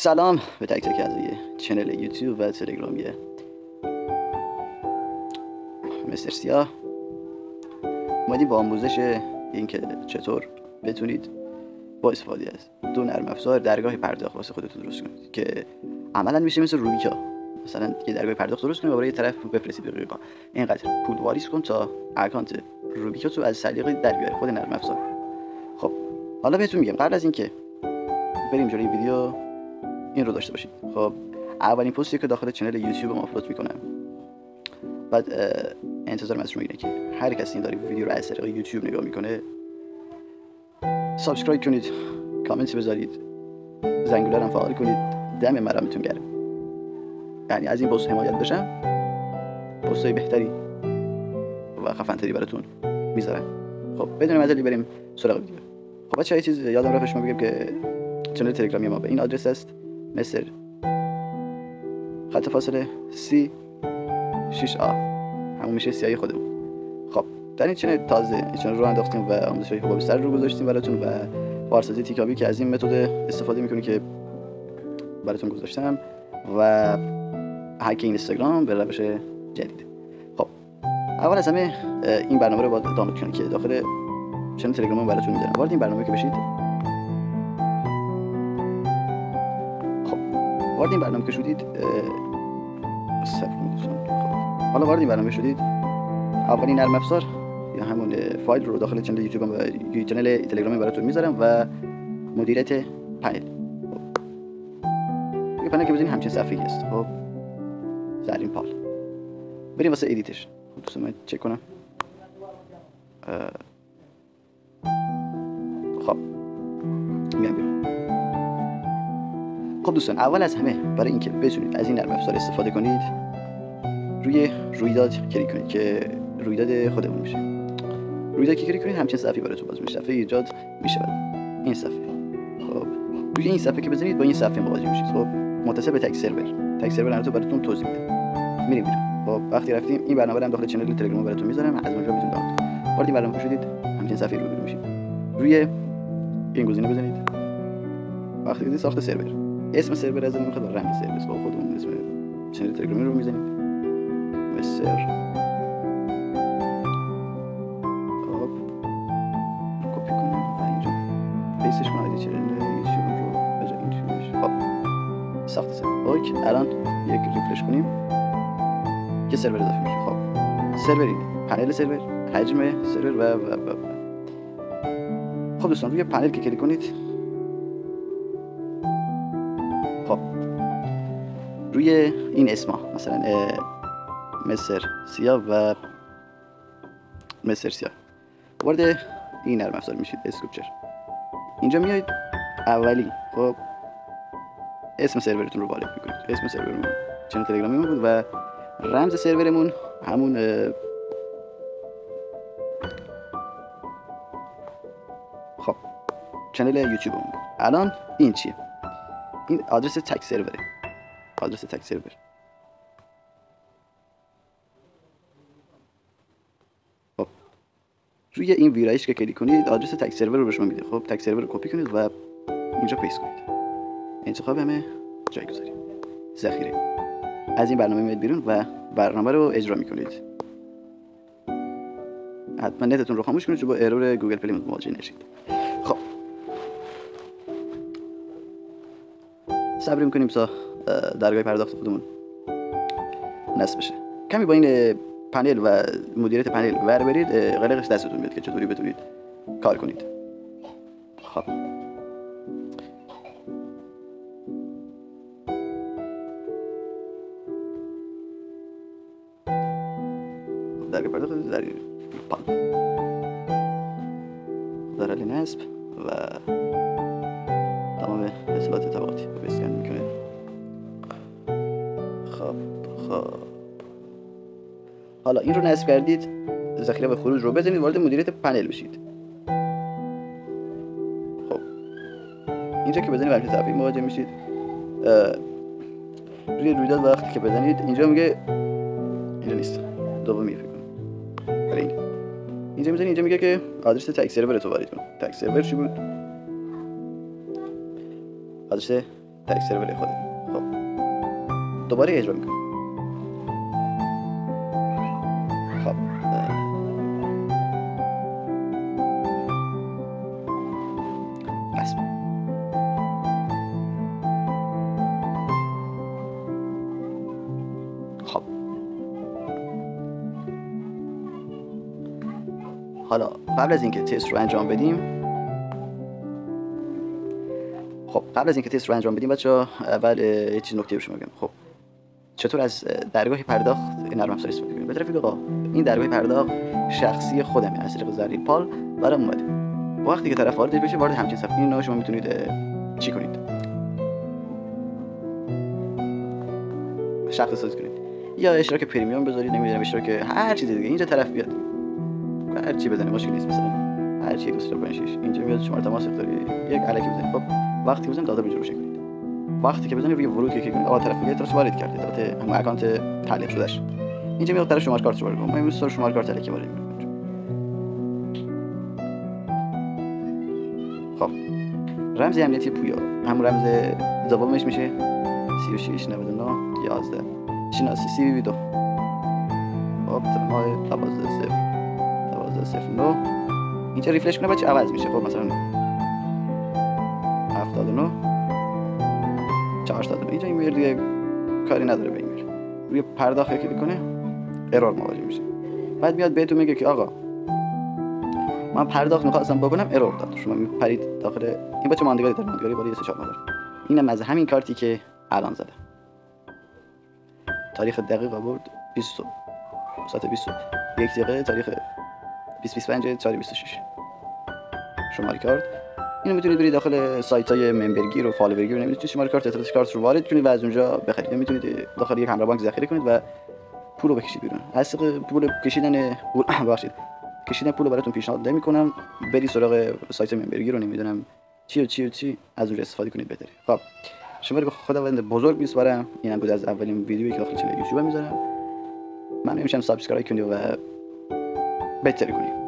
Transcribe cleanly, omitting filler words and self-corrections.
سلام به تک تک اعضای چنل یوتیوب و تلگرامی مستر سیاه. اومدیم با آموزش این که چطور بتونید با استفاده از دو نرم افزار درگاه پرداخت واسه خودتون درست کنید که عملا میشه مثل روبیکا. مثلا یه درگاه پرداخت درست کنید و برای یه طرف بفرستید به روبیکا، اینقدر پول واریز کن تا اکانت روبیکا تو از طریق درگاه خود نرم افزار. خب حالا بهتون میگم قبل از اینکه بریم جلوی ویدیو این رو داشته باشید. خب اولین پستی که داخل چنل یوتیوب ما آپلود میکنم، بعد انتظارم از شما اینه که هر کسی این داره ویدیو رو از طریق یوتیوب نگاه میکنه سابسکرایب کنید، کامنت بذارید، زنگوله رو فعال کنید. دم مرامتون گرم. یعنی از این پست حمایت بشم، پستای بهتری و خفن‌تری براتون میذارم. خب بدون معطلی بریم سراغ ویدیو. خب بچه‌ها یه چیز یادم رفت شما بگم که چنل تلگرامی ما به این آدرس است: مستر خط فاصله C6A، همون میشه سیاهی خودمون. خب در این چنل تازه این چنل رو انداختیم و آموزش‌های حباب سر رو گذاشتیم براتون و بارسازی تیکابی که از این متد استفاده میکنی که براتون گذاشتم و هک اینستاگرام به روش جدید. خب اول از همه این برنامه رو باید دانلود کنید که داخل چنل تلگرام براتون میذارم. وارد این برنامه که بشید، وارد این برنامه که شدید حالا وارد این برنامه شدید، اولین نرم افزار یا همون فایل رو داخل چنل یوتیوب و چنل تلگرامی براتون میذارم و مدیریت پنل. یه پنل که بزنید همچین صفحه‌ای است. خب زرین پال بریم واسه ادیتش. خب دوستان من چک کنم. خب میام بیرون. خب دوستان اول از همه برای اینکه بتونید از این نرم افزار استفاده کنید روی رویداد کلیک کنید که رویداد خودمون میشه. رویداد که کلیک کنید همچین صفحه‌ای براتون باز میشه، صفحه ایجاد میشه. این صفحه، خب روی این صفحه که بزنید با این صفحه مواجه میشید. خب متصل به تک سرور البته براتون توضیح میدم. میریم خب وقتی رفتیم این برنامه رو هم داخل چنل تلگرام براتون میذارم، از اونجا میتونید دانلود کنید. وارد این برنامه شدید همچین صفحه رو میشید. روی این گزینه بزنید. وقتی که ساخت سرور، اسم سرور ازمون میخواد و رنگ سرور، خب خودمون اسم چنل تلگرامی رو میزنید مستر. خب کپی کنم و اینجا پیستش کنم چنل یوتیوب رو بذاریم توش. خب ساخت سرور. اوکی الان یک ریفرش کنیم که سرور اضافه میشه. خب سرور این پنل سرور، حجم سرور و خب دوستان روی پنل که کلیک کنید، خب روی این اسما مثلا مستر سیاه و مستر سیاه وارد این نرم افزار میشید اسکوپچر. اینجا میایید اولی خب اسم سرورتون رو وارد میکنید. اسم سرورمون چنل تلگرامیمون بود و رمز سرورمون همون خب چنل یوتیوبمون بود. الان این چیه؟ این آدرس تک سروره. آدرس تک سرور. خب روی این ویرایش که کلیک کنید آدرس تک سرور رو به شما میده. خب تک سرور رو کپی کنید و اینجا پیست کنید. انتخاب همه جایگذاری ذخیره. از این برنامه میاد بیرون و برنامه رو اجرا میکنید. حتما نتتون رو خاموش کنید چون با ارور گوگل پلی مواجه نشید. خب صبر میکنیم تا درگاه پرداخت خودمون نصب بشه. کمی با این پنل و مدیریت پنل ور برید، قلقش دستتون میاد که چطوری بتونید کار کنید. خب درگاه پرداخت در پنل در حال نصب و تمام اطلاعات طبقاتی رو بسکن میکنه. خب حالا این رو نصب کردید، ذخیره و خروج رو بزنید، وارد مدیریت پنل بشید. خب اینجا که بزنید برای صفحه مواجه میشید. روی رویداد وقتی که بزنید اینجا میگه اینجا نیست، دومی فکر کنم برای این اینجا میزنید. اینجا میگه که آدرس تک سرور رو وارد کن. تک سرور چی بود؟ آدرس در یک سرور خودت. خب دوباره اجرا میکنیم. خب اسم خب حالا قبل از اینکه تست رو انجام بدیم بچه‌ها اول یه چیز نکته به شما بگم. خب چطور از درگاه پرداخت نرم افزار استفاده کنیم؟ بهتره رفیقا این درگاه پرداخت شخصی خودمه، از طریق ذریع پال برام اومده. وقتی که طرف وارد بشه وارد همچین صفحه‌ای اینا شما میتونید چی کنید؟ شخص سازی کنید یا اشتراک پریمیوم بذارید، نمیدونم اشتراک هر چیز دیگه. اینجا طرف بیاد هر چی بزنه مشکلی نیست، مثلا هر چی 256 اینجا میاد شماره تماس اختیاری یک الکی بزنید. خب وقتی که بزنید داده رو روشن کنید. وقتی که بزنید روی ورود کلیک کنید. طرف میگه درست وارد کرده البته همون اکانت تعلیق شدهش. اینجا میاد طرف شماره کارت رو وارد کنه. ما امروز شماره کارت الکی وارد می‌کنیم. خب رمز امنیتی پویا همون رمز دومش میشه 36 99 11 شناسی CVV 2. خب ما 1209 اینجا ریفرش کنه بچه عوض میشه. خب مثلا 79 409 اینجا این میره دیگه کاری نداره. به این میره روی پرداخت کلیک کنه ارور مواجه میشه. بعد میاد بهتون میگه که آقا من پرداخت می‌خواستم بکنم ارور داد. شما میپرید داخل این بچه ماندگاری داره، ماندگاری بالا 3 4 داره. اینم از همین کارتی که الان زده. تاریخ دقیق آورد 20 ساعت 20 یک دقیقه تاریخ 2025 426 شماره کارت. اینو میتونید برید داخل سایت‌های ممبرگیر و فالوورگیر و نمیتونید شماره کارت اطلاعات کارت رو وارد کنید و از اونجا بخرید. میتونید داخل یک همراه بانک ذخیره کنید و پول رو بکشید بیرون. از پول کشیدن پول رو براتون پیشنهاد نمی‌کنم. برید سراغ سایت ممبرگیر رو نمیدونم چی از اونجا استفاده کنید بهتره. خب شما رو خداوند بزرگ میسپارم. اینم بود از اولین ویدیویی که داخل چنل یوتیوب میذارم. من نمیشم سابسکرایب کنید و بهتره کنید.